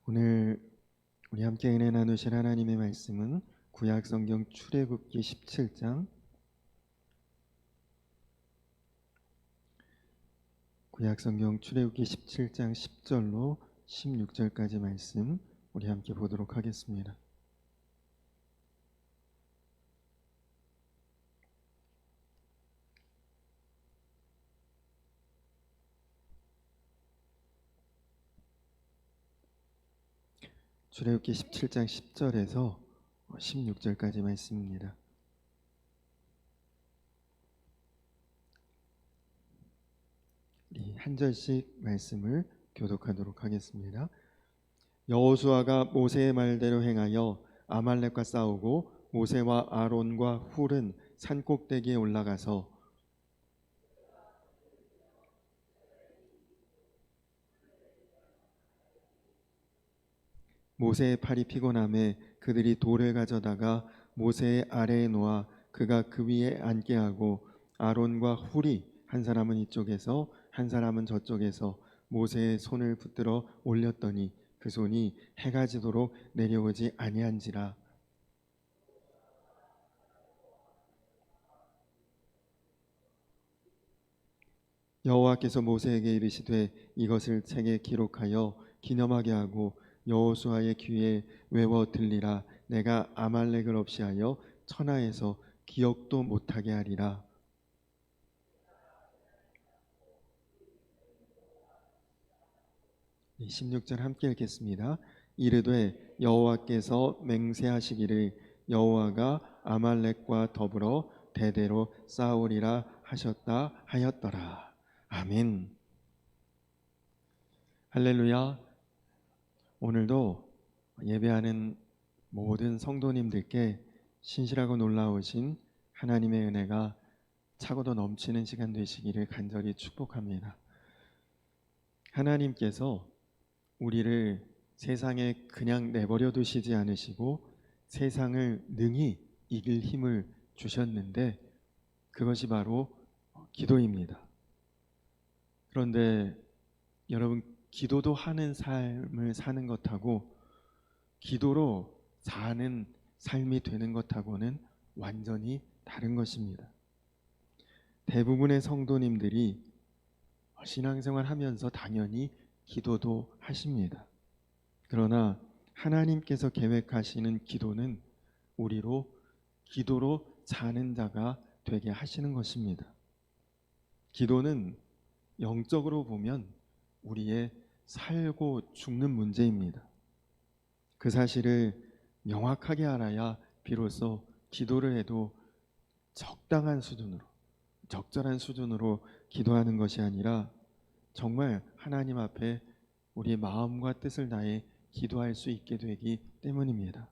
오늘 우리 함께 은혜 나누실 하나님의 말씀은 구약 성경 출애굽기 17장 구약 성경 출애굽기 17장 10절로 16절까지 말씀 우리 함께 보도록 하겠습니다. 출애굽기 17장 10절에서 16절까지 말씀입니다. 한 절씩 말씀을 교독하도록 하겠습니다. 여호수아가 모세의 말대로 행하여 아말렉과 싸우고 모세와 아론과 훌은 산 꼭대기에 올라가서 모세의 팔이 피곤함에 그들이 돌을 가져다가 모세의 아래에 놓아 그가 그 위에 앉게 하고 아론과 훌이 한 사람은 이쪽에서 한 사람은 저쪽에서 모세의 손을 붙들어 올렸더니 그 손이 해가 지도록 내려오지 아니한지라. 여호와께서 모세에게 이르시되 이것을 책에 기록하여 기념하게 하고 여호수아의 귀에 외워 들리라. 내가 아말렉을 없이 하여 천하에서 기억도 못하게 하리라. 네, 16절 함께 읽겠습니다. 이르되 여호와께서 맹세하시기를 여호와가 아말렉과 더불어 대대로 싸우리라 하셨다 하였더라. 아멘. 할렐루야. 오늘도 예배하는 모든 성도님들께 신실하고 놀라우신 하나님의 은혜가 차고도 넘치는 시간 되시기를 간절히 축복합니다. 하나님께서 우리를 세상에 그냥 내버려 두시지 않으시고 세상을 능히 이길 힘을 주셨는데 그것이 바로 기도입니다. 그런데 여러분, 기도도 하는 삶을 사는 것하고 기도로 사는 삶이 되는 것하고는 완전히 다른 것입니다. 대부분의 성도님들이 신앙생활 하면서 당연히 기도도 하십니다. 그러나 하나님께서 계획하시는 기도는 우리로 기도로 사는 자가 되게 하시는 것입니다. 기도는 영적으로 보면 우리의 살고 죽는 문제입니다. 그 사실을 명확하게 알아야 비로소 기도를 해도 적당한 수준으로, 적절한 수준으로 기도하는 것이 아니라 정말 하나님 앞에 우리의 마음과 뜻을 다해 기도할 수 있게 되기 때문입니다.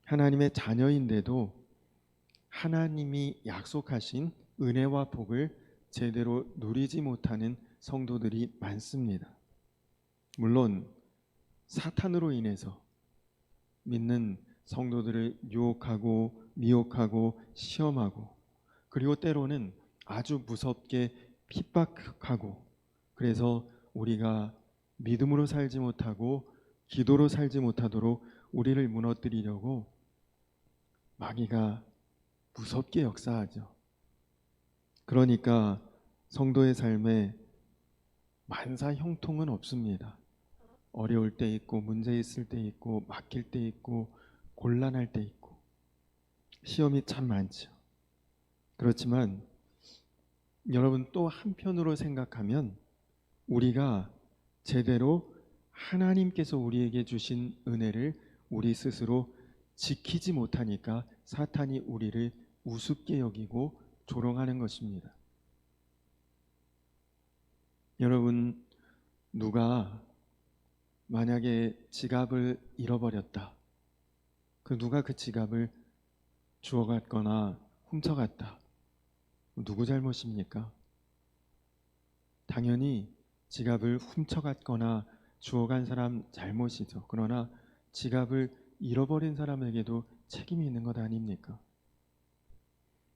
하나님의 자녀인데도 하나님이 약속하신 은혜와 복을 제대로 누리지 못하는 성도들이 많습니다. 물론 사탄으로 인해서 믿는 성도들을 유혹하고 미혹하고 시험하고 그리고 때로는 아주 무섭게 핍박하고 그래서 우리가 믿음으로 살지 못하고 기도로 살지 못하도록 우리를 무너뜨리려고 마귀가 무섭게 역사하죠. 그러니까 성도의 삶에 만사 형통은 없습니다. 어려울 때 있고 문제 있을 때 있고 막힐 때 있고 곤란할 때 있고 시험이 참 많죠. 그렇지만 여러분 또 한편으로 생각하면 우리가 제대로 하나님께서 우리에게 주신 은혜를 우리 스스로 지키지 못하니까 사탄이 우리를 우습게 여기고 조롱하는 것입니다. 여러분, 누가 만약에 지갑을 잃어버렸다. 누가 그 지갑을 주워갔거나 훔쳐갔다. 누구 잘못입니까? 당연히 지갑을 훔쳐갔거나 주워간 사람 잘못이죠. 그러나 지갑을 잃어버린 사람에게도 책임이 있는 것 아닙니까?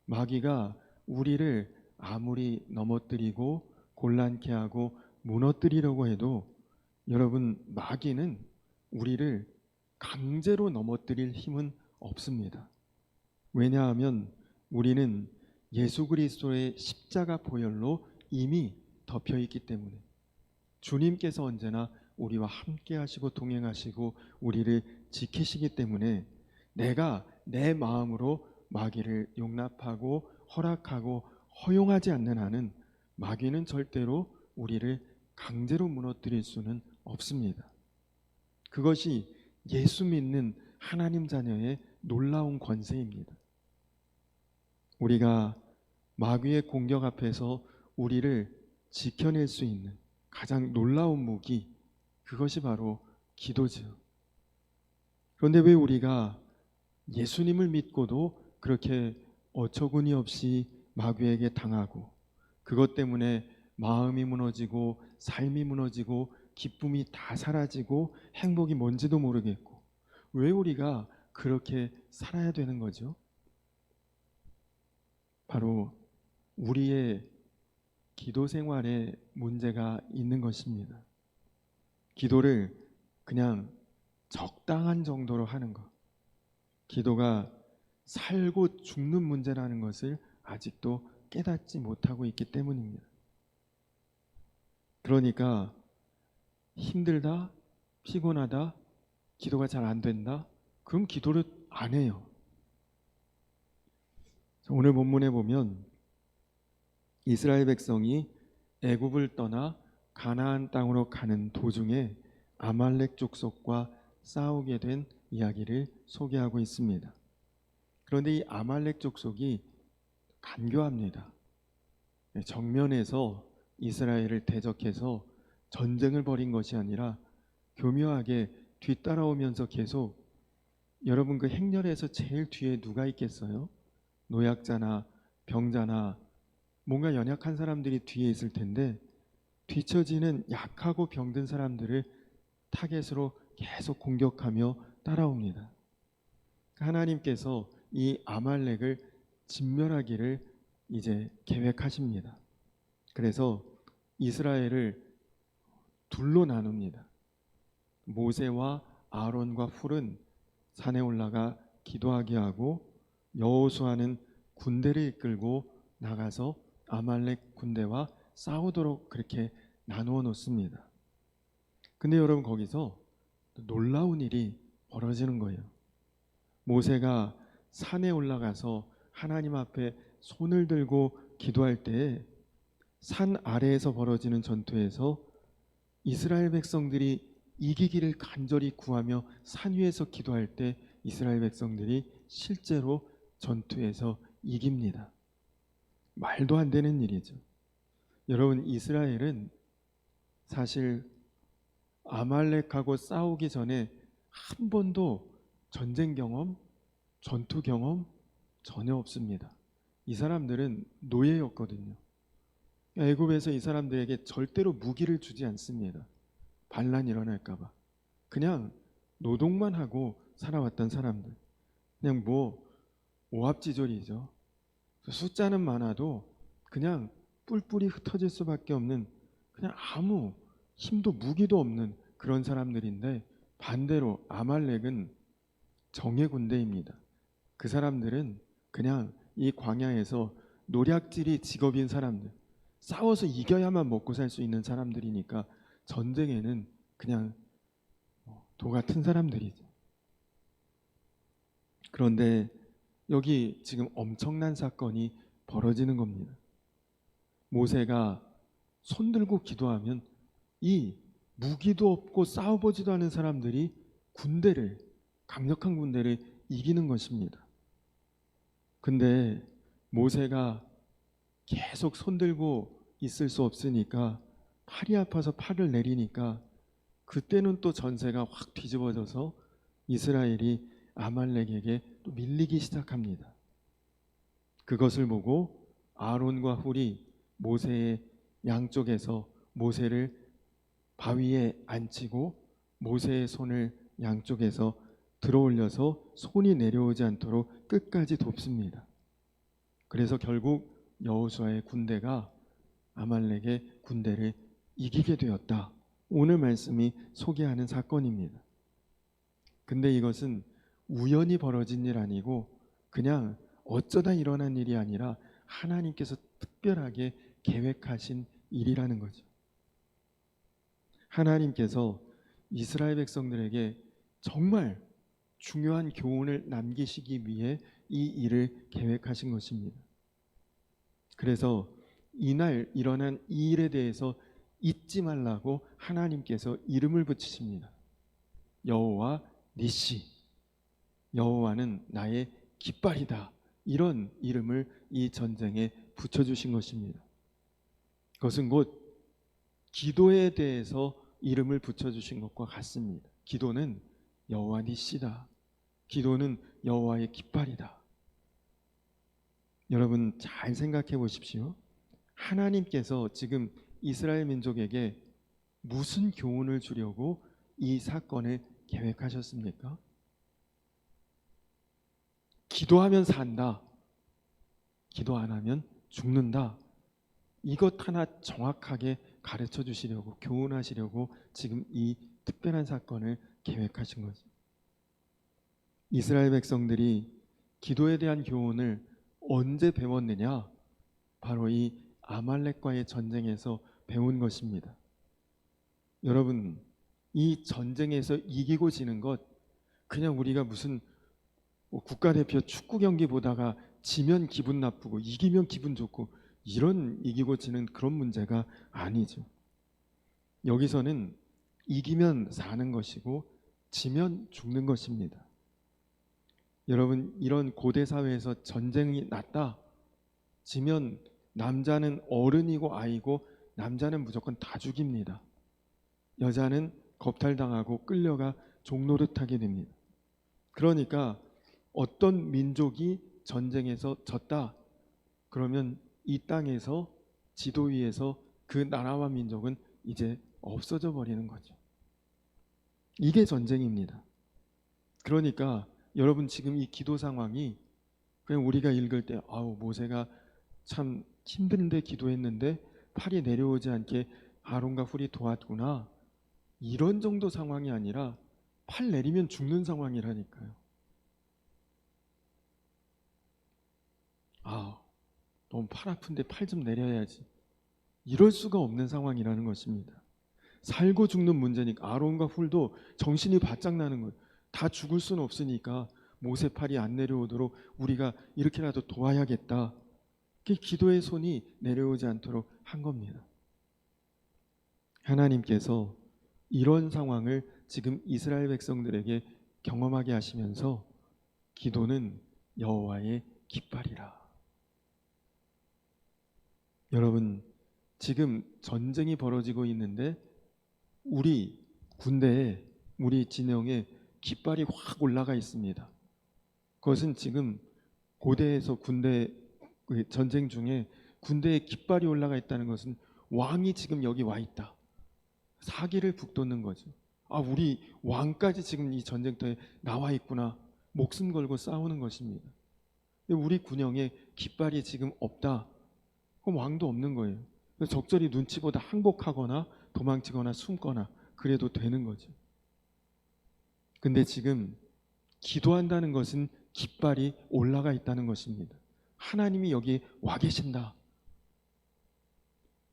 마귀가 우리를 아무리 넘어뜨리고 곤란케 하고 무너뜨리려고 해도 여러분, 마귀는 우리를 강제로 넘어뜨릴 힘은 없습니다. 왜냐하면 우리는 예수 그리스도의 십자가 보혈로 이미 덮여 있기 때문에, 주님께서 언제나 우리와 함께 하시고 동행하시고 우리를 지키시기 때문에, 내가 내 마음으로 마귀를 용납하고 허락하고 허용하지 않는 한은 마귀는 절대로 우리를 강제로 무너뜨릴 수는 없습니다. 그것이 예수 믿는 하나님 자녀의 놀라운 권세입니다. 우리가 마귀의 공격 앞에서 우리를 지켜낼 수 있는 가장 놀라운 무기, 그것이 바로 기도죠. 그런데 왜 우리가 예수님을 믿고도 그렇게 어처구니 없이 마귀에게 당하고, 그것 때문에 마음이 무너지고 삶이 무너지고 기쁨이 다 사라지고 행복이 뭔지도 모르겠고, 왜 우리가 그렇게 살아야 되는 거죠? 바로 우리의 기도 생활에 문제가 있는 것입니다. 기도를 그냥 적당한 정도로 하는 것, 기도가 살고 죽는 문제라는 것을 아직도 깨닫지 못하고 있기 때문입니다. 그러니까 힘들다, 피곤하다, 기도가 잘 안 된다, 그럼 기도를 안 해요. 오늘 본문에 보면 이스라엘 백성이 애굽을 떠나 가나안 땅으로 가는 도중에 아말렉 족속과 싸우게 된 이야기를 소개하고 있습니다. 그런데 이 아말렉 족속이 간교합니다. 정면에서 이스라엘을 대적해서 전쟁을 벌인 것이 아니라 교묘하게 뒤따라오면서 계속, 여러분 그 행렬에서 제일 뒤에 누가 있겠어요? 노약자나 병자나 뭔가 연약한 사람들이 뒤에 있을 텐데, 뒤처지는 약하고 병든 사람들을 타겟으로 계속 공격하며 따라옵니다. 하나님께서 이 아말렉을 진멸하기를 이제 계획하십니다. 그래서 이스라엘을 둘로 나눕니다. 모세와 아론과 훌은 산에 올라가 기도하게 하고, 여호수아는 군대를 이끌고 나가서 아말렉 군대와 싸우도록 그렇게 나누어 놓습니다. 근데 여러분, 거기서 놀라운 일이 벌어지는 거예요. 모세가 산에 올라가서 하나님 앞에 손을 들고 기도할 때에 산 아래에서 벌어지는 전투에서 이스라엘 백성들이 이기기를 간절히 구하며 산 위에서 기도할 때 이스라엘 백성들이 실제로 전투에서 이깁니다. 말도 안 되는 일이죠. 여러분, 이스라엘은 사실 아말렉하고 싸우기 전에 한 번도 전쟁 경험, 전투 경험 전혀 없습니다. 이 사람들은 노예였거든요. 애굽에서 이 사람들에게 절대로 무기를 주지 않습니다. 반란이 일어날까봐. 그냥 노동만 하고 살아왔던 사람들. 그냥 오합지졸이죠. 숫자는 많아도 그냥 뿔뿔이 흩어질 수밖에 없는, 그냥 아무 힘도 무기도 없는 그런 사람들인데, 반대로 아말렉은 정예 군대입니다. 그 사람들은 그냥 이 광야에서 노략질이 직업인 사람들, 싸워서 이겨야만 먹고 살 수 있는 사람들이니까 전쟁에는 그냥 도 같은 사람들이죠. 그런데 여기 지금 엄청난 사건이 벌어지는 겁니다. 모세가 손들고 기도하면 이 무기도 없고 싸워보지도 않은 사람들이 강력한 군대를 이기는 것입니다. 근데 모세가 계속 손들고 있을 수 없으니까 팔이 아파서 팔을 내리니까, 그때는 또 전세가 확 뒤집어져서 이스라엘이 아말렉에게 또 밀리기 시작합니다. 그것을 보고 아론과 훌이 모세의 양쪽에서 모세를 바위에 앉히고 모세의 손을 양쪽에서 들어올려서 손이 내려오지 않도록 끝까지 돕습니다. 그래서 결국 여호수아의 군대가 아말렉의 군대를 이기게 되었다. 오늘 말씀이 소개하는 사건입니다. 근데 이것은 우연히 벌어진 일 아니고 그냥 어쩌다 일어난 일이 아니라 하나님께서 특별하게 계획하신 일이라는 거죠. 하나님께서 이스라엘 백성들에게 정말 중요한 교훈을 남기시기 위해 이 일을 계획하신 것입니다. 그래서 이날 일어난 이 일에 대해서 잊지 말라고 하나님께서 이름을 붙이십니다. 여호와 니시, 여호와는 나의 깃발이다. 이런 이름을 이 전쟁에 붙여주신 것입니다. 그것은 곧 기도에 대해서 이름을 붙여주신 것과 같습니다. 기도는 여호와 니시다. 기도는 여호와의 깃발이다. 여러분 잘 생각해 보십시오. 하나님께서 지금 이스라엘 민족에게 무슨 교훈을 주려고 이 사건을 계획하셨습니까? 기도하면 산다. 기도 안 하면 죽는다. 이것 하나 정확하게 가르쳐 주시려고, 교훈하시려고 지금 이 특별한 사건을 계획하신 거죠. 이스라엘 백성들이 기도에 대한 교훈을 언제 배웠느냐? 바로 이 아말렉과의 전쟁에서 배운 것입니다. 여러분, 이 전쟁에서 이기고 지는 것, 그냥 우리가 무슨 국가대표 축구 경기 보다가 지면 기분 나쁘고 이기면 기분 좋고 이런 이기고 지는 그런 문제가 아니죠. 여기서는 이기면 사는 것이고 지면 죽는 것입니다. 여러분, 이런 고대 사회에서 전쟁이 났다. 지면 남자는 어른이고 아이고 남자는 무조건 다 죽입니다. 여자는 겁탈당하고 끌려가 종노릇하게 됩니다. 그러니까 어떤 민족이 전쟁에서 졌다. 그러면 이 땅에서 지도 위에서 그 나라와 민족은 이제 없어져 버리는 거죠. 이게 전쟁입니다. 그러니까 여러분 지금 이 기도 상황이 그냥 우리가 읽을 때 아우 모세가 참 힘든데 기도했는데 팔이 내려오지 않게 아론과 훌이 도왔구나. 이런 정도 상황이 아니라 팔 내리면 죽는 상황이라니까요. 아, 너무 팔 아픈데 팔 좀 내려야지. 이럴 수가 없는 상황이라는 것입니다. 살고 죽는 문제니까 아론과 훌도 정신이 바짝 나는 거예요. 다 죽을 수는 없으니까 모세 팔이 안 내려오도록 우리가 이렇게라도 도와야겠다. 기도의 손이 내려오지 않도록 한 겁니다. 하나님께서 이런 상황을 지금 이스라엘 백성들에게 경험하게 하시면서 기도는 여호와의 깃발이라. 여러분 지금 전쟁이 벌어지고 있는데 우리 군대에 우리 진영에 깃발이 확 올라가 있습니다. 그것은 지금 고대에서 군대 전쟁 중에 군대에 깃발이 올라가 있다는 것은 왕이 지금 여기 와 있다. 사기를 북돋는 거죠. 아, 우리 왕까지 지금 이 전쟁터에 나와 있구나. 목숨 걸고 싸우는 것입니다. 우리 군영에 깃발이 지금 없다. 그럼 왕도 없는 거예요. 적절히 눈치 보다 항복하거나 도망치거나 숨거나 그래도 되는 거죠. 근데 지금 기도한다는 것은 깃발이 올라가 있다는 것입니다. 하나님이 여기 와 계신다.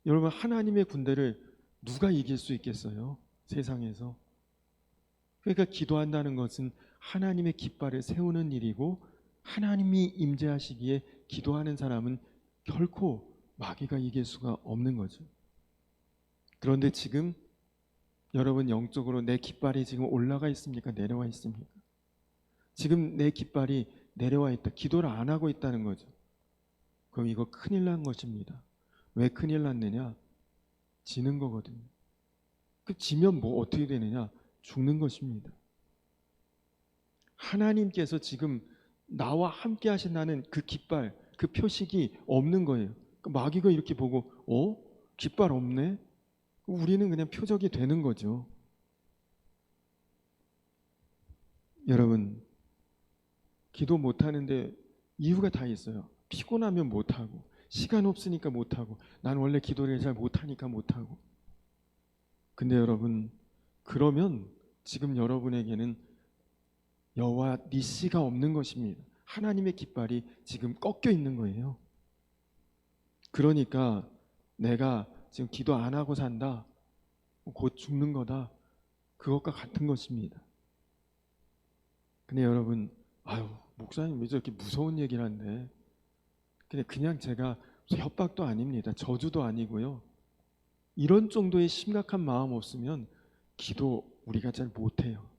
여러분 하나님의 군대를 누가 이길 수 있겠어요? 세상에서. 그러니까 기도한다는 것은 하나님의 깃발을 세우는 일이고 하나님이 임재하시기에 기도하는 사람은 결코 마귀가 이길 수가 없는 거죠. 그런데 지금 여러분 영적으로 내 깃발이 지금 올라가 있습니까? 내려와 있습니까? 지금 내 깃발이 내려와 있다. 기도를 안 하고 있다는 거죠. 그럼 이거 큰일 난 것입니다. 왜 큰일 났느냐? 지는 거거든요. 그 지면 뭐 어떻게 되느냐? 죽는 것입니다. 하나님께서 지금 나와 함께 하신다는 그 깃발, 그 표식이 없는 거예요. 마귀가 이렇게 보고 깃발 없네? 우리는 그냥 표적이 되는 거죠. 여러분 기도 못하는데 이유가 다 있어요. 피곤하면 못하고 시간 없으니까 못하고 난 원래 기도를 잘 못하니까 못하고 근데 여러분, 그러면 지금 여러분에게는 여호와 니시가 없는 것입니다. 하나님의 깃발이 지금 꺾여 있는 거예요. 그러니까 내가 지금 기도 안 하고 산다, 곧 죽는 거다, 그것과 같은 것입니다. 근데 여러분, 아유, 목사님 왜 저렇게 무서운 얘기를 하는데? 근데 그냥 제가 협박도 아닙니다. 저주도 아니고요. 이런 정도의 심각한 마음 없으면 기도 우리가 잘 못해요.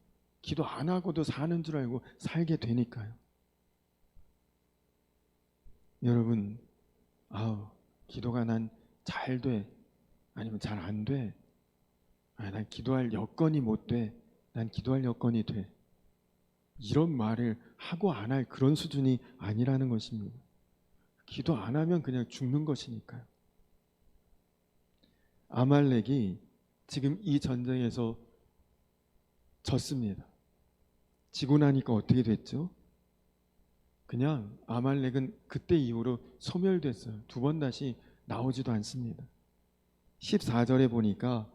기도 안 하고도 사는 줄 알고 살게 되니까요. 여러분, 아우, 기도가 난 잘 돼, 아니면 잘 안 돼, 난 기도할 여건이 못 돼, 난 기도할 여건이 돼, 이런 말을 하고 안 할 그런 수준이 아니라는 것입니다. 기도 안 하면 그냥 죽는 것이니까요. 아말렉이 지금 이 전쟁에서 졌습니다. 지고 나니까 어떻게 됐죠? 그냥 아말렉은 그때 이후로 소멸됐어요. 두 번 다시 나오지도 않습니다. 14절에 보니까,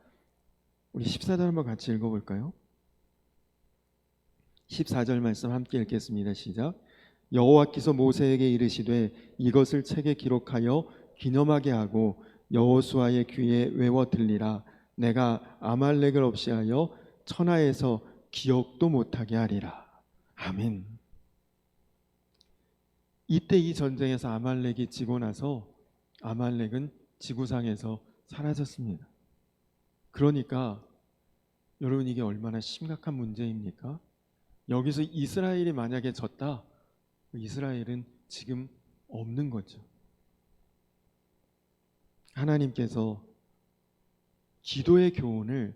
우리 14절 한번 같이 읽어볼까요? 14절 말씀 함께 읽겠습니다. 시작. 여호와께서 모세에게 이르시되 이것을 책에 기록하여 기념하게 하고 여호수아의 귀에 외워 들리라. 내가 아말렉을 없이하여 천하에서 기억도 못하게 하리라. 아멘. 이때 이 전쟁에서 아말렉이 지고 나서 아말렉은 지구상에서 사라졌습니다. 그러니까 여러분, 이게 얼마나 심각한 문제입니까? 여기서 이스라엘이 만약에 졌다, 이스라엘은 지금 없는 거죠. 하나님께서 기도의 교훈을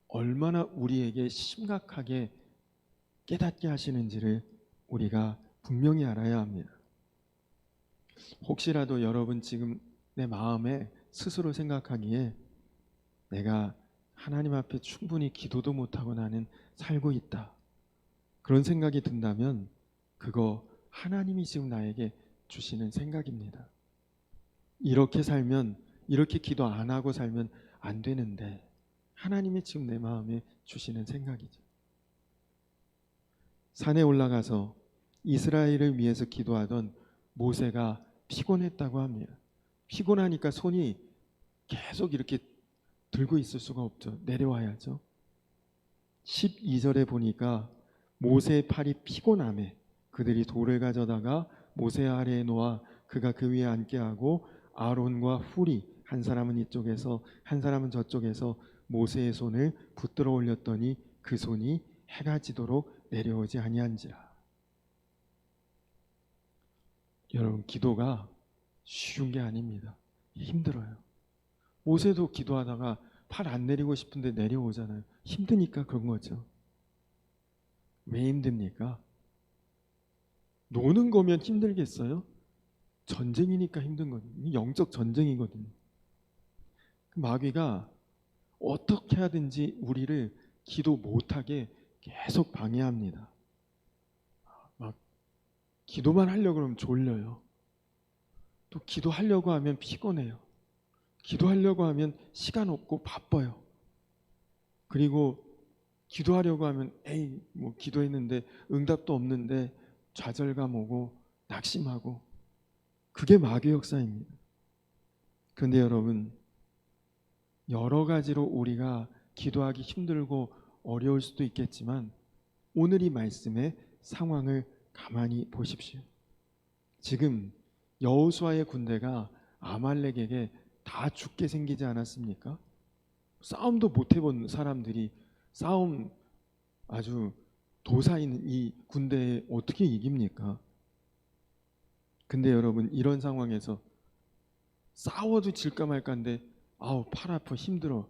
얼마나 우리에게 심각하게 깨닫게 하시는지를 우리가 분명히 알아야 합니다. 혹시라도 여러분 지금 내 마음에 스스로 생각하기에 내가 하나님 앞에 충분히 기도도 못하고 나는 살고 있다, 그런 생각이 든다면 그거 하나님이 지금 나에게 주시는 생각입니다. 이렇게 살면, 이렇게 기도 안 하고 살면 안 되는데 하나님이 지금 내 마음에 주시는 생각이죠. 산에 올라가서 이스라엘을 위해서 기도하던 모세가 피곤했다고 합니다. 피곤하니까 손이 계속 이렇게 들고 있을 수가 없죠. 내려와야죠. 12절에 보니까 모세의 팔이 피곤함에 그들이 돌을 가져다가 모세 아래에 놓아 그가 그 위에 앉게 하고 아론과 훌이 한 사람은 이쪽에서 한 사람은 저쪽에서 모세의 손을 붙들어 올렸더니 그 손이 해가 지도록 내려오지 아니한지라. 여러분, 기도가 쉬운 게 아닙니다. 힘들어요. 모세도 기도하다가 팔 안 내리고 싶은데 내려오잖아요. 힘드니까 그런 거죠. 왜 힘듭니까? 노는 거면 힘들겠어요? 전쟁이니까 힘든 거거든요. 영적 전쟁이거든요. 마귀가 어떻게 하든지 우리를 기도 못하게 계속 방해합니다. 막 기도만 하려고 그러면 졸려요. 또 기도하려고 하면 피곤해요. 기도하려고 하면 시간 없고 바빠요. 그리고 기도하려고 하면 에이, 뭐 기도했는데 응답도 없는데 좌절감 오고 낙심하고, 그게 마귀의 역사입니다. 그런데 여러분, 여러 가지로 우리가 기도하기 힘들고 어려울 수도 있겠지만 오늘 이 말씀의 상황을 가만히 보십시오. 지금 여호수아의 군대가 아말렉에게 다 죽게 생기지 않았습니까? 싸움도 못 해본 사람들이 싸움 아주 도사인 이 군대에 어떻게 이깁니까? 근데 여러분, 이런 상황에서 싸워도 질까 말까인데 아우, 팔 아파, 힘들어,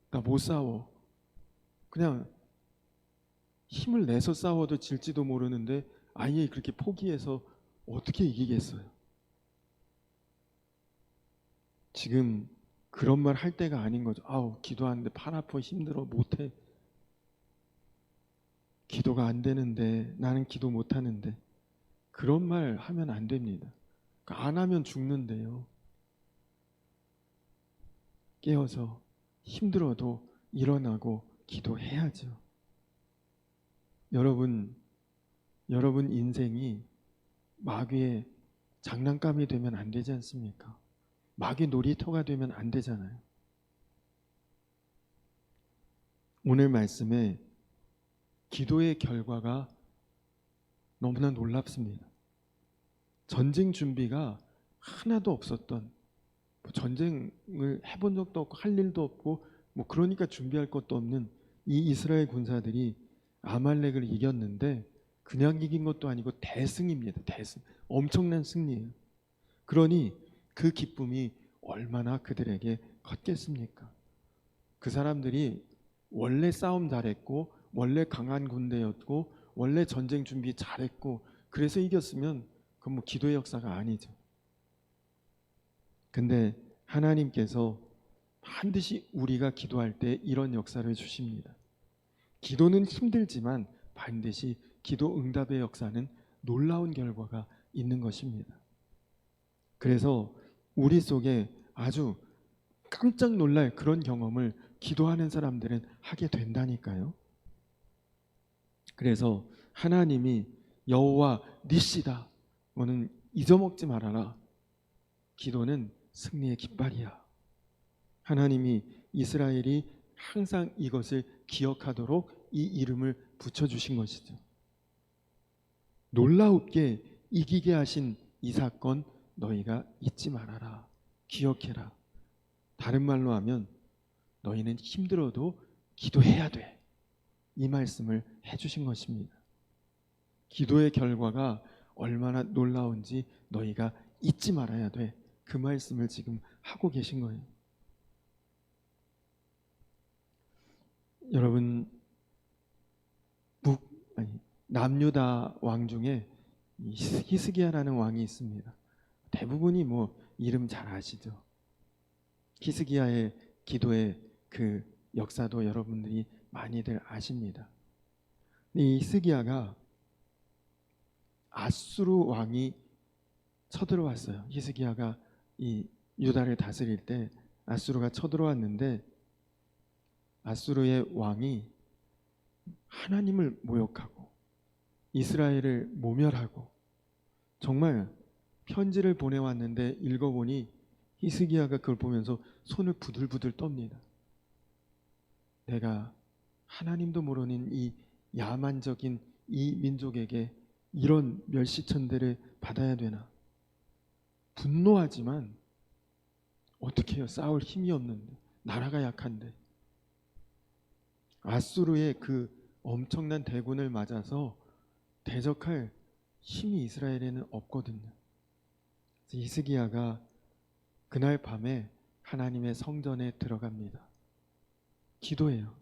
나 못 싸워, 그냥 힘을 내서 싸워도 질지도 모르는데 아예 그렇게 포기해서 어떻게 이기겠어요? 지금 그런 말 할 때가 아닌 거죠. 아우, 기도하는데 팔 아파, 힘들어, 못해, 기도가 안 되는데, 나는 기도 못하는데, 그런 말 하면 안 됩니다. 안 하면 죽는데요. 깨어서 힘들어도 일어나고 기도해야죠. 여러분 인생이 마귀의 장난감이 되면 안 되지 않습니까? 마귀 놀이터가 되면 안 되잖아요. 오늘 말씀에 기도의 결과가 너무나 놀랍습니다. 전쟁 준비가 하나도 없었던, 전쟁을 해본 적도 없고 할 일도 없고 그러니까 준비할 것도 없는 이 이스라엘 군사들이 아말렉을 이겼는데 그냥 이긴 것도 아니고 대승입니다. 대승. 엄청난 승리예요. 그러니 그 기쁨이 얼마나 그들에게 컸겠습니까? 그 사람들이 원래 싸움 잘했고 원래 강한 군대였고 원래 전쟁 준비 잘했고 그래서 이겼으면 그건 기도의 역사가 아니죠. 근데 하나님께서 반드시 우리가 기도할 때 이런 역사를 주십니다. 기도는 힘들지만 반드시 기도 응답의 역사는 놀라운 결과가 있는 것입니다. 그래서 우리 속에 아주 깜짝 놀랄 그런 경험을 기도하는 사람들은 하게 된다니까요. 그래서 하나님이 여호와 니시다, 너는 잊어먹지 말아라. 기도는 승리의 깃발이야. 하나님이 이스라엘이 항상 이것을 기억하도록 이 이름을 붙여주신 것이죠. 놀라웁게 이기게 하신 이 사건 너희가 잊지 말아라. 기억해라. 다른 말로 하면 너희는 힘들어도 기도해야 돼. 이 말씀을 해주신 것입니다. 기도의 결과가 얼마나 놀라운지 너희가 잊지 말아야 돼. 그 말씀을 지금 하고 계신 거예요. 여러분, 남유다 왕 중에 히스기야라는 왕이 있습니다. 대부분이 이름 잘 아시죠? 히스기야의 기도의 그 역사도 여러분들이 많이들 아십니다. 이 히스기야가 아수르 왕이 쳐들어왔어요. 히스기야가 이 유다를 다스릴 때 아수르가 쳐들어왔는데 아수르의 왕이 하나님을 모욕하고 이스라엘을 모멸하고 정말 편지를 보내왔는데 읽어보니 히스기야가 그걸 보면서 손을 부들부들 떱니다. 내가 하나님도 모르는 이 야만적인 이 민족에게 이런 멸시천대를 받아야 되나? 분노하지만 어떻게 해요? 싸울 힘이 없는데, 나라가 약한데. 아수르의 그 엄청난 대군을 맞아서 대적할 힘이 이스라엘에는 없거든요. 히스기야가 그날 밤에 하나님의 성전에 들어갑니다. 기도해요.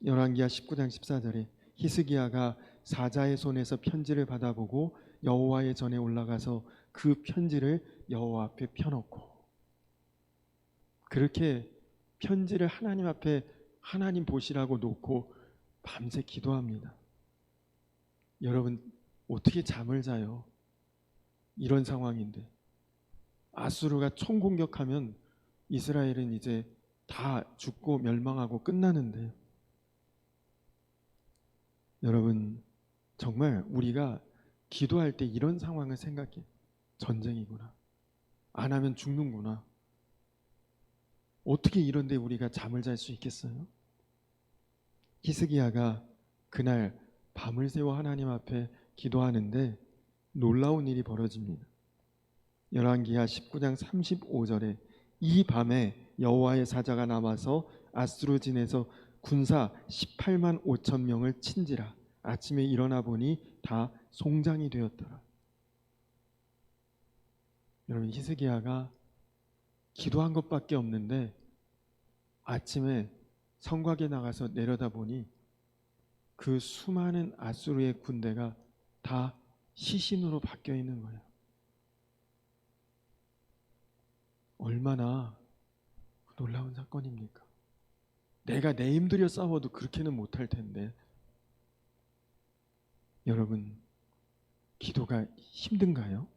열왕기하 19장 14절에 히스기야가 사자의 손에서 편지를 받아보고 여호와의 전에 올라가서 그 편지를 여호와 앞에 펴놓고, 그렇게 편지를 하나님 앞에 하나님 보시라고 놓고 밤새 기도합니다. 여러분 어떻게 잠을 자요? 이런 상황인데 아수르가 총공격하면 이스라엘은 이제 다 죽고 멸망하고 끝나는데, 여러분 정말 우리가 기도할 때 이런 상황을 생각해. 전쟁이구나. 안 하면 죽는구나. 어떻게 이런데 우리가 잠을 잘 수 있겠어요? 히스기야가 그날 밤을 새워 하나님 앞에 기도하는데 놀라운 일이 벌어집니다. 열왕기하 19장 35절에 이 밤에 여호와의 사자가 남아서 아수르진에서 군사 18만 5천 명을 친지라. 아침에 일어나 보니 다 송장이 되었더라. 여러분 히스기야가 기도한 것밖에 없는데 아침에 성곽에 나가서 내려다보니 그 수많은 아수르의 군대가 다 시신으로 바뀌어 있는 거예요. 얼마나 놀라운 사건입니까? 내가 내 힘들여 싸워도 그렇게는 못할 텐데. 여러분 기도가 힘든가요?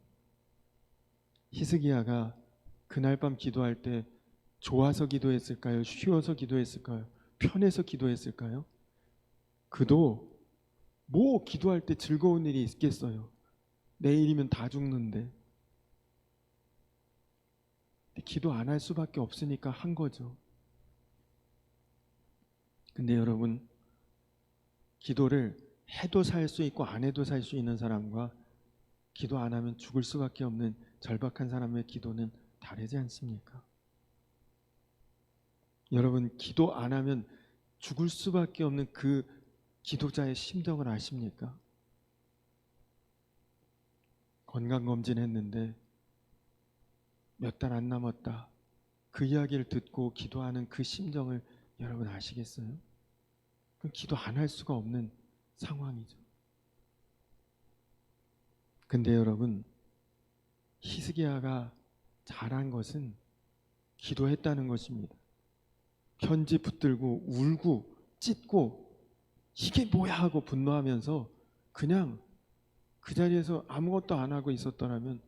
히스기야가 그날 밤 기도할 때 좋아서 기도했을까요? 쉬워서 기도했을까요? 편해서 기도했을까요? 그도 뭐 기도할 때 즐거운 일이 있겠어요. 내일이면 다 죽는데. 기도 안 할 수밖에 없으니까 한 거죠. 근데 여러분, 기도를 해도 살 수 있고 안 해도 살 수 있는 사람과 기도 안 하면 죽을 수밖에 없는 절박한 사람의 기도는 다르지 않습니까? 여러분, 기도 안 하면 죽을 수밖에 없는 그 기도자의 심정을 아십니까? 건강검진 했는데 몇 달 안 남았다. 그 이야기를 듣고 기도하는 그 심정을 여러분 아시겠어요? 그럼 기도 안 할 수가 없는 상황이죠. 근데 여러분, 히스기야가 잘한 것은 기도했다는 것입니다. 편지 붙들고 울고 찢고 이게 뭐야 하고 분노하면서 그냥 그 자리에서 아무것도 안 하고 있었더라면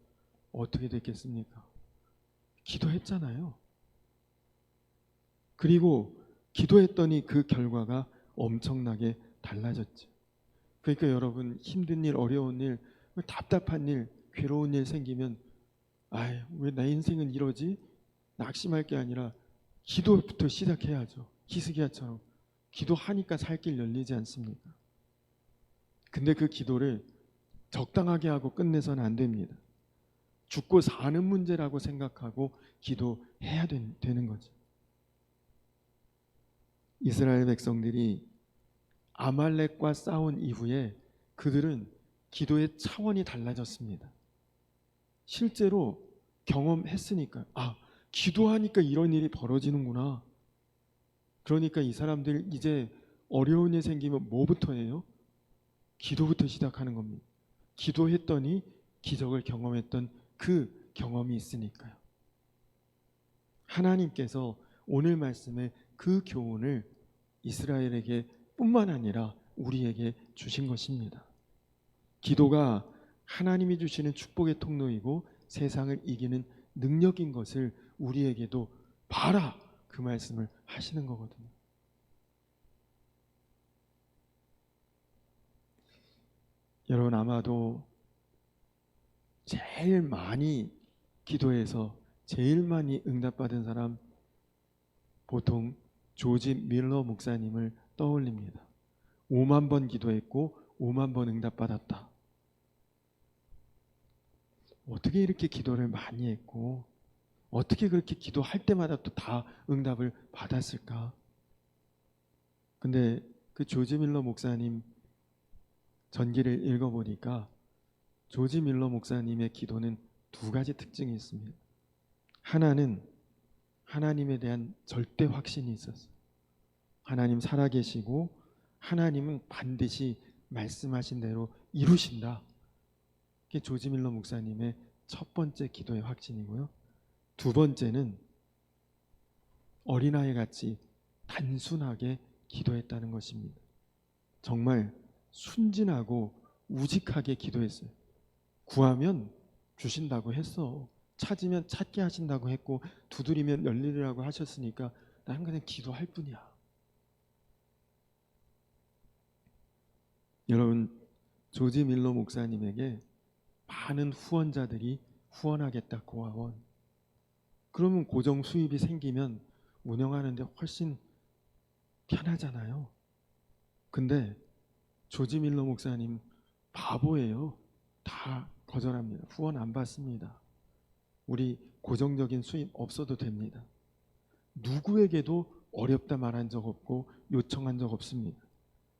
어떻게 됐겠습니까? 기도했잖아요. 그리고 기도했더니 그 결과가 엄청나게 달라졌죠. 그러니까 여러분, 힘든 일, 어려운 일, 답답한 일, 괴로운 일 생기면 왜 내 인생은 이러지? 낙심할 게 아니라 기도부터 시작해야죠. 히스기야처럼 기도하니까 살 길 열리지 않습니까? 근데 그 기도를 적당하게 하고 끝내서는 안 됩니다. 죽고 사는 문제라고 생각하고 기도해야 되는 거죠. 이스라엘 백성들이 아말렉과 싸운 이후에 그들은 기도의 차원이 달라졌습니다. 실제로 경험했으니까 기도하니까 이런 일이 벌어지는구나. 그러니까 이 사람들 이제 어려운 일 생기면 뭐부터 해요? 기도부터 시작하는 겁니다. 기도했더니 기적을 경험했던 그 경험이 있으니까요. 하나님께서 오늘 말씀에 그 교훈을 이스라엘에게 뿐만 아니라 우리에게 주신 것입니다. 기도가 하나님이 주시는 축복의 통로이고 세상을 이기는 능력인 것을 우리에게도 봐라, 그 말씀을 하시는 거거든요. 여러분, 아마도 제일 많이 기도해서 제일 많이 응답받은 사람, 보통 조지 밀러 목사님을 떠올립니다. 5만 번 기도했고 5만 번 응답받았다. 어떻게 이렇게 기도를 많이 했고 어떻게 그렇게 기도할 때마다 또 다 응답을 받았을까? 근데 그 조지 밀러 목사님 전기를 읽어보니까 조지 밀러 목사님의 기도는 두 가지 특징이 있습니다. 하나는 하나님에 대한 절대 확신이 있었어요. 하나님 살아계시고 하나님은 반드시 말씀하신 대로 이루신다. 그게 조지 밀러 목사님의 첫 번째 기도의 확신이고요. 두 번째는 어린아이 같이 단순하게 기도했다는 것입니다. 정말 순진하고 우직하게 기도했어요. 구하면 주신다고 했어. 찾으면 찾게 하신다고 했고 두드리면 열리리라고 하셨으니까 나는 그냥 기도할 뿐이야. 여러분, 조지 밀러 목사님에게 많은 후원자들이 후원하겠다, 고아원. 그러면 고정 수입이 생기면 운영하는데 훨씬 편하잖아요. 근데 조지 밀러 목사님 바보예요. 다 거절합니다. 후원 안 받습니다. 우리 고정적인 수입 없어도 됩니다. 누구에게도 어렵다 말한 적 없고 요청한 적 없습니다.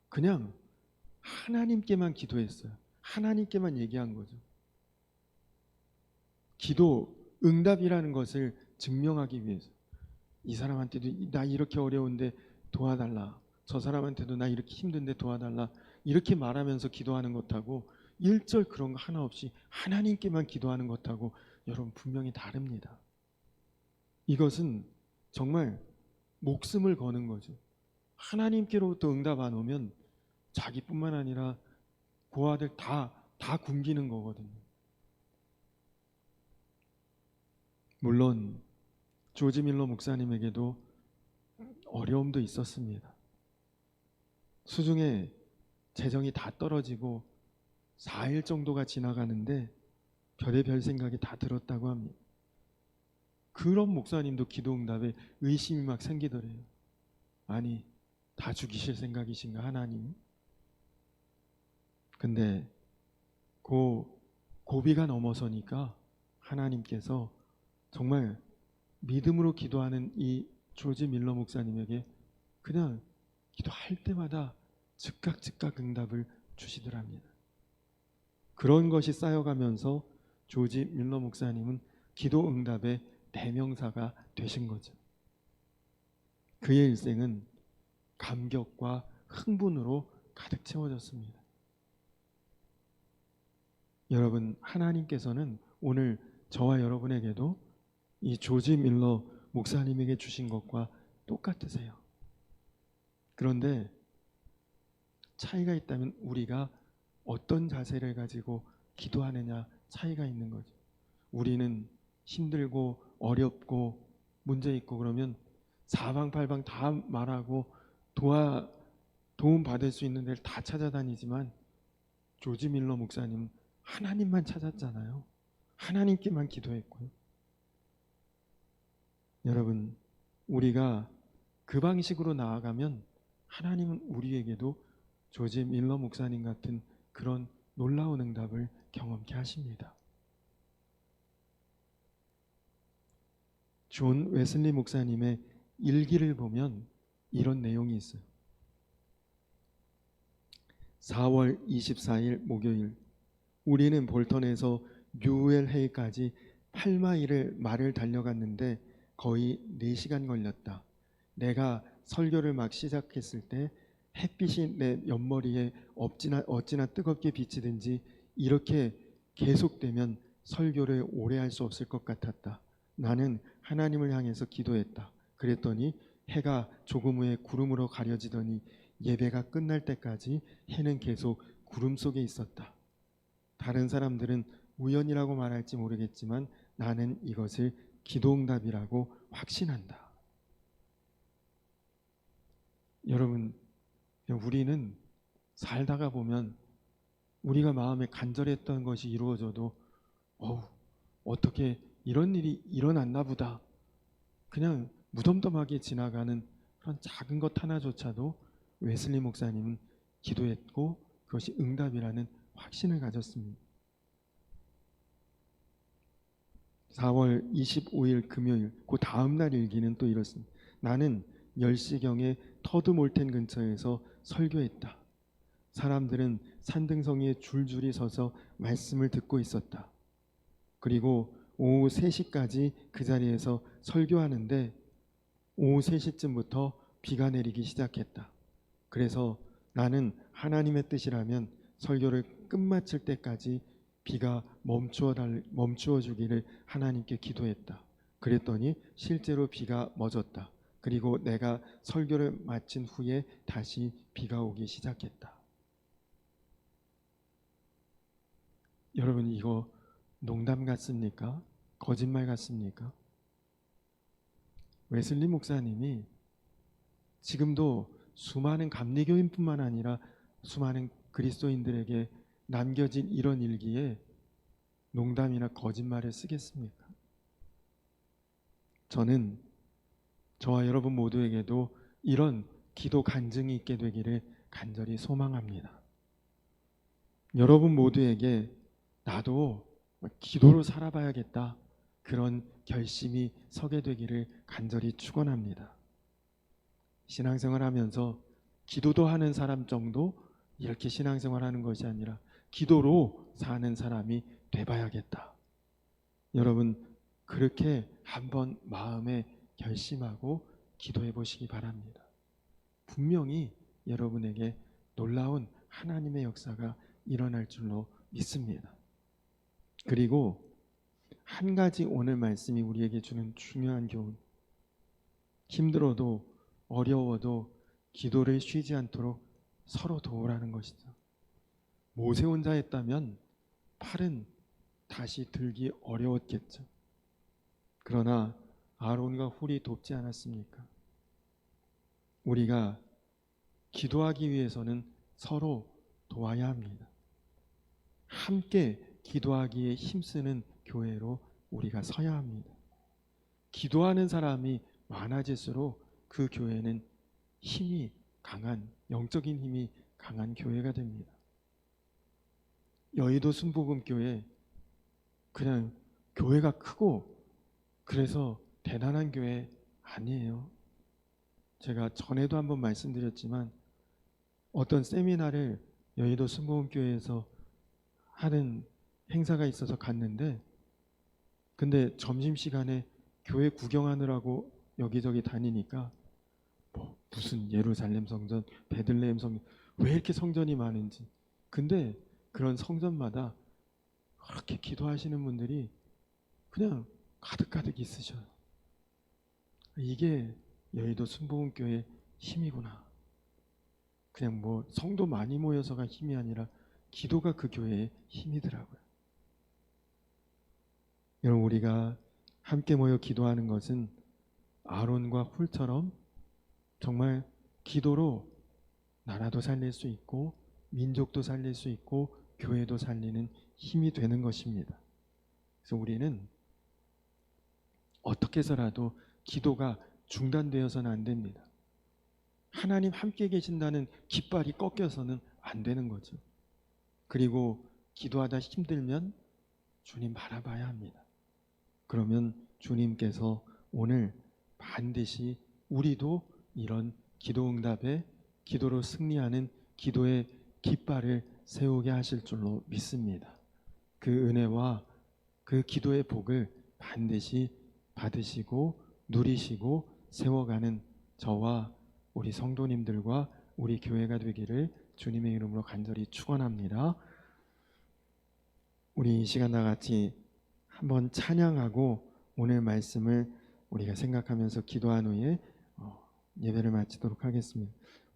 그냥 하나님께만 기도했어요. 하나님께만 얘기한 거죠. 기도 응답이라는 것을 증명하기 위해서 이 사람한테도 나 이렇게 어려운데 도와달라, 저 사람한테도 나 이렇게 힘든데 도와달라, 이렇게 말하면서 기도하는 것하고 일절 그런 거 하나 없이 하나님께만 기도하는 것하고 여러분 분명히 다릅니다. 이것은 정말 목숨을 거는 거죠. 하나님께로부터 응답 안 오면 자기뿐만 아니라 고아들 다 굶기는 거거든요. 물론 조지 밀러 목사님에게도 어려움도 있었습니다. 수중에 재정이 다 떨어지고 4일 정도가 지나가는데 별의별 생각이 다 들었다고 합니다. 그런 목사님도 기도응답에 의심이 막 생기더래요. 아니, 다 죽이실 생각이신가 하나님? 근데 고비가 넘어서니까 하나님께서 정말 믿음으로 기도하는 이 조지 밀러 목사님에게 그냥 기도할 때마다 즉각 응답을 주시더랍니다. 그런 것이 쌓여가면서 조지 밀러 목사님은 기도 응답의 대명사가 되신 거죠. 그의 일생은 감격과 흥분으로 가득 채워졌습니다. 여러분, 하나님께서는 오늘 저와 여러분에게도 이 조지 밀러 목사님에게 주신 것과 똑같으세요. 그런데 차이가 있다면 우리가 어떤 자세를 가지고 기도하느냐 차이가 있는 거죠. 우리는 힘들고 어렵고 문제 있고 그러면 사방팔방 다 말하고 도움 받을 수 있는 데를 다 찾아다니지만 조지 밀러 목사님은 하나님만 찾았잖아요. 하나님께만 기도했고요. 여러분, 우리가 그 방식으로 나아가면 하나님은 우리에게도 조지 밀러 목사님 같은 그런 놀라운 응답을 경험케 하십니다. 존 웨슬리 목사님의 일기를 보면 이런 내용이 있어요. 4월 24일 목요일, 우리는 볼턴에서 뉴웰헤이까지 8마일을 말을 달려갔는데 거의 4시간 걸렸다. 내가 설교를 막 시작했을 때 햇빛이 내 옆머리에 어찌나 뜨겁게 비치든지 이렇게 계속되면 설교를 오래 할 수 없을 것 같았다. 나는 하나님을 향해서 기도했다. 그랬더니 해가 조금 후에 구름으로 가려지더니 예배가 끝날 때까지 해는 계속 구름 속에 있었다. 다른 사람들은 우연이라고 말할지 모르겠지만 나는 이것을 기도응답이라고 확신한다. 여러분, 우리는 살다가 보면 우리가 마음에 간절했던 것이 이루어져도 어떻게 이런 일이 일어났나 보다. 그냥 무덤덤하게 지나가는 그런 작은 것 하나조차도 웨슬리 목사님은 기도했고 그것이 응답이라는 확신을 가졌습니다. 4월 25일 금요일, 그 다음날 일기는 또 이렇습니다. 나는 10시경에 터드몰텐 근처에서 설교했다. 사람들은 산등성이에 줄줄이 서서 말씀을 듣고 있었다. 그리고 오후 3시까지 그 자리에서 설교하는데 오후 3시쯤부터 비가 내리기 시작했다. 그래서 나는 하나님의 뜻이라면 설교를 끝마칠 때까지 비가 멈추어 주기를 하나님께 기도했다. 그랬더니 실제로 비가 멎었다. 그리고 내가 설교를 마친 후에 다시 비가 오기 시작했다. 여러분, 이거 농담 같습니까? 거짓말 같습니까? 웨슬리 목사님이 지금도 수많은 감리교인뿐만 아니라 수많은 그리스도인들에게 남겨진 이런 일기에 농담이나 거짓말을 쓰겠습니까? 저는 저와 여러분 모두에게도 이런 기도 간증이 있게 되기를 간절히 소망합니다. 여러분 모두에게 나도 기도로 살아봐야겠다, 그런 결심이 서게 되기를 간절히 축원합니다. 신앙생활 하면서 기도도 하는 사람 정도 이렇게 신앙생활하는 것이 아니라 기도로 사는 사람이 돼봐야겠다. 여러분, 그렇게 한번 마음에 결심하고 기도해 보시기 바랍니다. 분명히 여러분에게 놀라운 하나님의 역사가 일어날 줄로 믿습니다. 그리고 한 가지 오늘 말씀이 우리에게 주는 중요한 교훈, 힘들어도 어려워도 기도를 쉬지 않도록 서로 도우라는 것이죠. 모세 혼자 했다면 팔은 다시 들기 어려웠겠죠. 그러나 아론과 훌이 돕지 않았습니까? 우리가 기도하기 위해서는 서로 도와야 합니다. 함께 기도하기에 힘쓰는 교회로 우리가 서야 합니다. 기도하는 사람이 많아질수록 그 교회는 힘이 강한, 영적인 힘이 강한 교회가 됩니다. 여의도 순복음교회, 그냥 교회가 크고 그래서 대단한 교회 아니에요. 제가 전에도 한번 말씀드렸지만 어떤 세미나를 여의도 순복음교회에서 하는 행사가 있어서 갔는데, 근데 점심시간에 교회 구경하느라고 여기저기 다니니까 뭐 무슨 예루살렘 성전, 베들레헴 성전, 왜 이렇게 성전이 많은지, 근데 그런 성전마다 그렇게 기도하시는 분들이 그냥 가득가득 있으셔요. 이게 여의도 순복음교회의 힘이구나. 그냥 뭐 성도 많이 모여서가 힘이 아니라 기도가 그 교회의 힘이더라고요. 여러분, 우리가 함께 모여 기도하는 것은 아론과 훌처럼 정말 기도로 나라도 살릴 수 있고 민족도 살릴 수 있고 교회도 살리는 힘이 되는 것입니다. 그래서 우리는 어떻게 해서라도 기도가 중단되어서는 안 됩니다. 하나님 함께 계신다는 깃발이 꺾여서는 안 되는 거죠. 그리고 기도하다 힘들면 주님 바라봐야 합니다. 그러면 주님께서 오늘 반드시 우리도 이런 기도 응답에 기도로 승리하는 기도의 깃발을 세우게 하실 줄로 믿습니다. 그 은혜와 그 기도의 복을 반드시 받으시고 누리시고 세워가는 저와 우리 성도님들과 우리 교회가 되기를 주님의 이름으로 간절히 축원합니다. 우리 이 시간 다 같이 한번 찬양하고 오늘 말씀을 우리가 생각하면서 기도한 후에 예배를 마치도록 하겠습니다.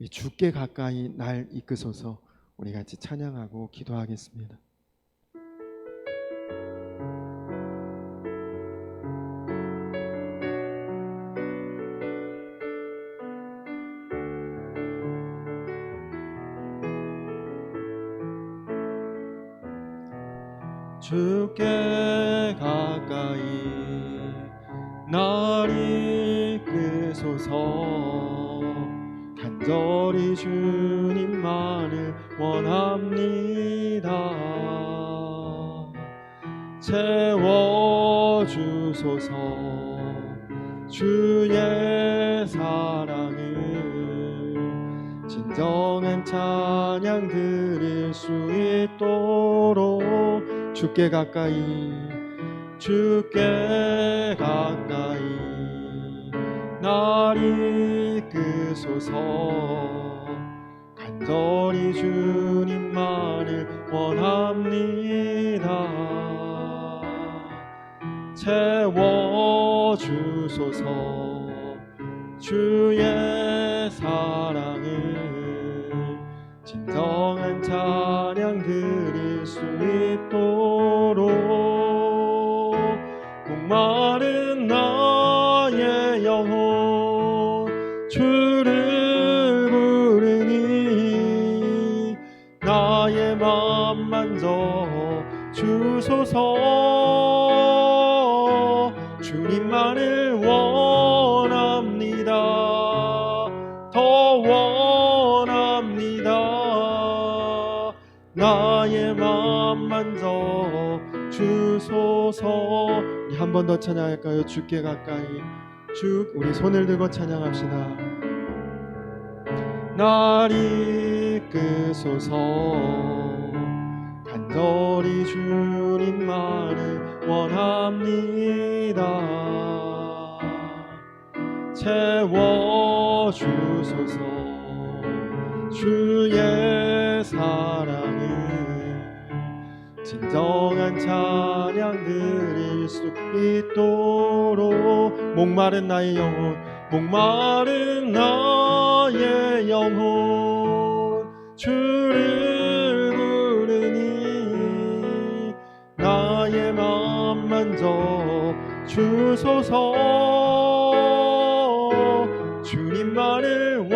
주께 가까이 날 이끄소서. 우리 같이 찬양하고 기도하겠습니다. 주께 가까이 날 이끄소서. 간절히 주님만을 원합니다. 채워주소서. 주의 사랑을 진정한 찬양 드릴 수 있도록 주께 가까이 날 이끄소서. 간절히 주님만을 원합니다. 채워주소서. 주의 사랑을 진정한 찬양 드릴 수 있도록 목마른 나의 영혼 주를 부르니 나의 맘 만져 주소서. 주님만을 원합니다. 더 원합니다. 나의 맘 만져 주소서. 한 번 더 찬양할까요? 주께 가까이. 우리 손을 들고 찬양합시다. 날 이끄소서. 간절히 주님만을 원합니다. 채워주소서. 주의 사랑을 진정한 찬양 드릴 수 있도록 목마른 나의 영혼 주를 부르니 나의 맘 만져 주소서. 주님만을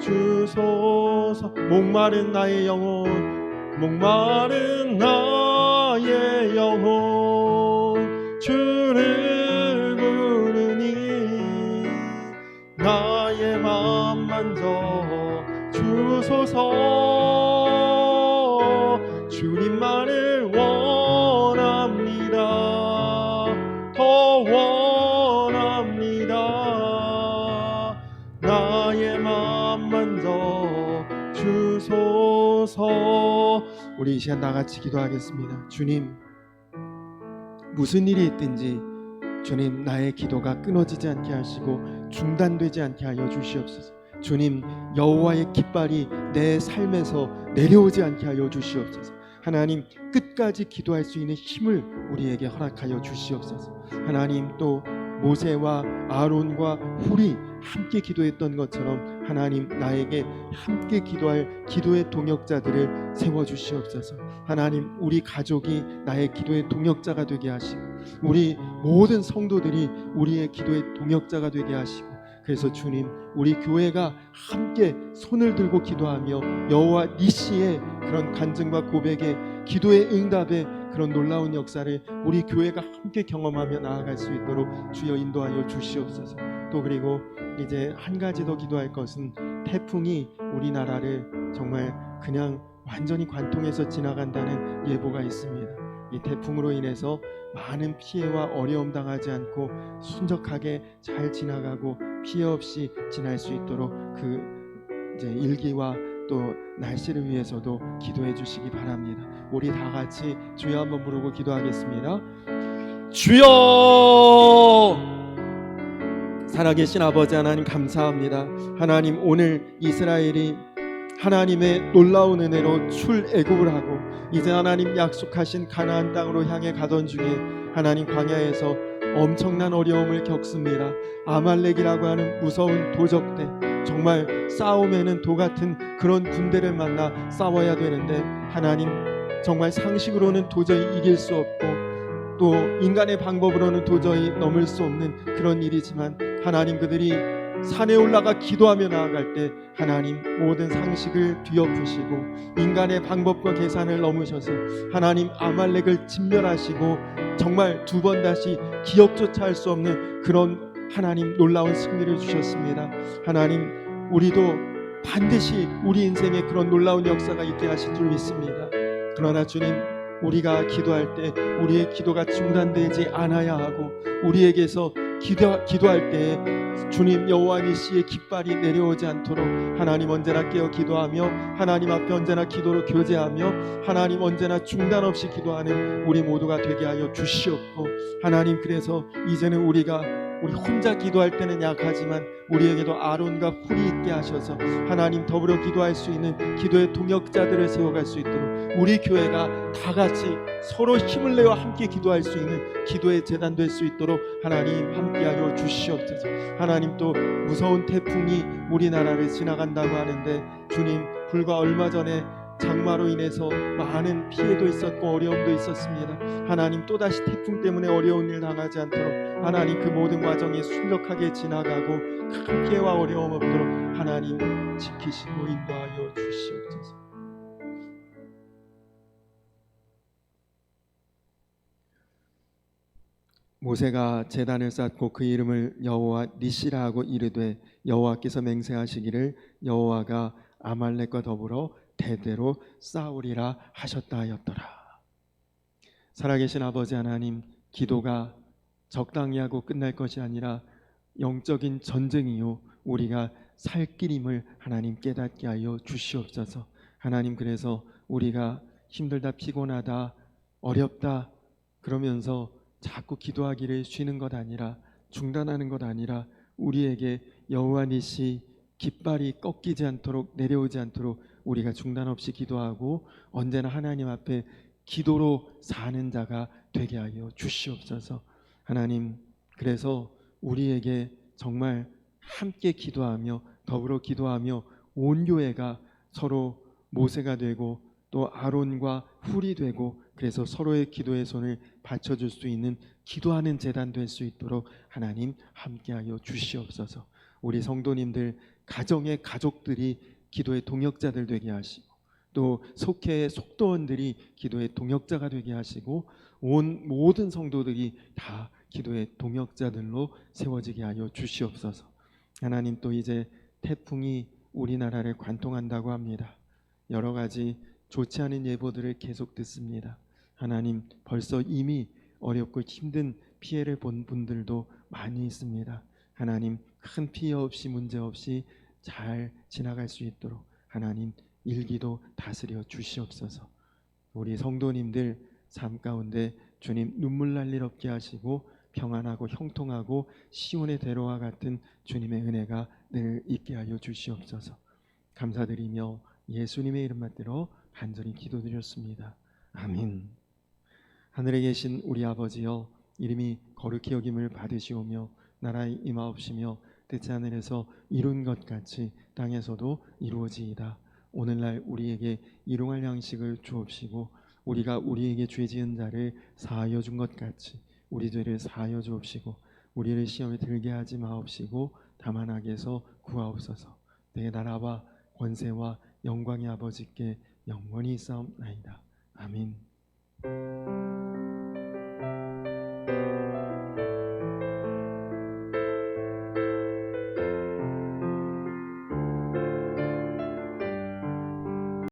주소서. 목마른 나의 영혼, 목마른 나의 영혼, 주를 부르니 나의 맘 만져 주소서. 주님만을 원합니다. 더 원합니다. 나의 맘 만져 주소서. 우리 이 시간 나같이 기도하겠습니다. 주님, 무슨 일이 있든지 주님, 나의 기도가 끊어지지 않게 하시고 중단되지 않게 하여 주시옵소서. 주님, 여호와의 깃발이 내 삶에서 내려오지 않게 하여 주시옵소서. 하나님, 끝까지 기도할 수 있는 힘을 우리에게 허락하여 주시옵소서. 하나님, 또 모세와 아론과 훌이 함께 기도했던 것처럼 하나님, 나에게 함께 기도할 기도의 동역자들을 세워주시옵소서. 하나님, 우리 가족이 나의 기도의 동역자가 되게 하시고 우리 모든 성도들이 우리의 기도의 동역자가 되게 하시고, 그래서 주님, 우리 교회가 함께 손을 들고 기도하며 여호와 니시의 그런 간증과 고백의 기도의 응답의 그런 놀라운 역사를 우리 교회가 함께 경험하며 나아갈 수 있도록 주여 인도하여 주시옵소서. 또 그리고 이제 한 가지 더 기도할 것은, 태풍이 우리나라를 정말 그냥 완전히 관통해서 지나간다는 예보가 있습니다. 이 태풍으로 인해서 많은 피해와 어려움 당하지 않고 순적하게 잘 지나가고 피해 없이 지날 수 있도록 그 이제 일기와 또 날씨를 위해서도 기도해 주시기 바랍니다. 우리 다 같이 주여 한번 부르고 기도하겠습니다. 주여! 살아계신 아버지 하나님, 감사합니다. 하나님, 오늘 이스라엘이 하나님의 놀라운 은혜로 출애굽을 하고 이제 하나님 약속하신 가나안 땅으로 향해 가던 중에 하나님, 광야에서 엄청난 어려움을 겪습니다. 아말렉이라고 하는 무서운 도적대, 정말 싸움에는 도 같은 그런 군대를 만나 싸워야 되는데 하나님, 정말 상식으로는 도저히 이길 수 없고 또 인간의 방법으로는 도저히 넘을 수 없는 그런 일이지만 하나님, 그들이 산에 올라가 기도하며 나아갈 때 하나님, 모든 상식을 뒤엎으시고 인간의 방법과 계산을 넘으셔서 하나님, 아말렉을 진멸하시고 정말 두 번 다시 기억조차 할 수 없는 그런 하나님 놀라운 승리를 주셨습니다. 하나님, 우리도 반드시 우리 인생에 그런 놀라운 역사가 있게 하신 줄 믿습니다. 그러나 주님, 우리가 기도할 때 우리의 기도가 중단되지 않아야 하고 우리에게서 기도할 때 주님, 여호와 니시의 깃발이 내려오지 않도록 하나님 언제나 깨어 기도하며 하나님 앞에 언제나 기도로 교제하며 하나님 언제나 중단 없이 기도하는 우리 모두가 되게 하여 주시옵고, 하나님, 그래서 이제는 우리 혼자 기도할 때는 약하지만 우리에게도 아론과 훌이 있게 하셔서 하나님, 더불어 기도할 수 있는 기도의 동역자들을 세워갈 수 있도록 우리 교회가 다 같이 서로 힘을 내어 함께 기도할 수 있는 기도의 재단 될 수 있도록 하나님 함께하여 주시옵소서. 하나님, 또 무서운 태풍이 우리나라를 지나간다고 하는데 주님, 불과 얼마 전에 장마로 인해서 많은 피해도 있었고 어려움도 있었습니다. 하나님, 또다시 태풍 때문에 어려운 일 당하지 않도록 하나님, 그 모든 과정이 순적하게 지나가고 큰 피해와 어려움 없도록 하나님 지키시고 인도하여 주시옵소서. 모세가 제단을 쌓고 그 이름을 여호와 니시라 하고 이르되 여호와께서 맹세하시기를 여호와가 아말렉과 더불어 대대로 싸우리라 하셨다 하였더라. 살아계신 아버지 하나님, 기도가 적당히 하고 끝날 것이 아니라 영적인 전쟁이요 우리가 살 길임을 하나님 깨닫게 하여 주시옵소서. 하나님, 그래서 우리가 힘들다, 피곤하다, 어렵다 그러면서 자꾸 기도하기를 쉬는 것 아니라 중단하는 것 아니라 우리에게 여호와 니시 깃발이 꺾이지 않도록 내려오지 않도록 우리가 중단 없이 기도하고 언제나 하나님 앞에 기도로 사는 자가 되게 하여 주시옵소서. 하나님, 그래서 우리에게 정말 함께 기도하며 더불어 기도하며 온 교회가 서로 모세가 되고 또 아론과 훌이 되고 그래서 서로의 기도의 손을 받쳐줄 수 있는 기도하는 재단 될 수 있도록 하나님 함께하여 주시옵소서. 우리 성도님들 가정의 가족들이 기도의 동역자들 되게 하시고, 또 속회의 속도원들이 기도의 동역자가 되게 하시고, 온 모든 성도들이 다 기도의 동역자들로 세워지게 하여 주시옵소서. 하나님, 또 이제 태풍이 우리나라를 관통한다고 합니다. 여러 가지 좋지 않은 예보들을 계속 듣습니다. 하나님, 벌써 이미 어렵고 힘든 피해를 본 분들도 많이 있습니다. 하나님, 큰 피해 없이 문제 없이 잘 지나갈 수 있도록 하나님 일기도 다스려 주시옵소서. 우리 성도님들 삶 가운데 주님 눈물 날 일 없게 하시고 평안하고 형통하고 시온의 대로와 같은 주님의 은혜가 늘 있게 하여 주시옵소서. 감사드리며 예수님의 이름 받들어 간절히 기도드렸습니다. 아멘. 하늘에 계신 우리 아버지여, 이름이 거룩히 여김을 받으시오며 나라의 임하옵시며 뜻이 하늘에서 이룬 것 같이 땅에서도 이루어지이다. 오늘날 우리에게 일용할 양식을 주옵시고 우리가 우리에게 죄 지은 자를 사하여 준 것 같이 우리 죄를 사하여 주옵시고 우리를 시험에 들게 하지 마옵시고 다만 악에서 구하옵소서. 내 나라와 권세와 영광의 아버지께 영원히 있사옵나이다. 아멘.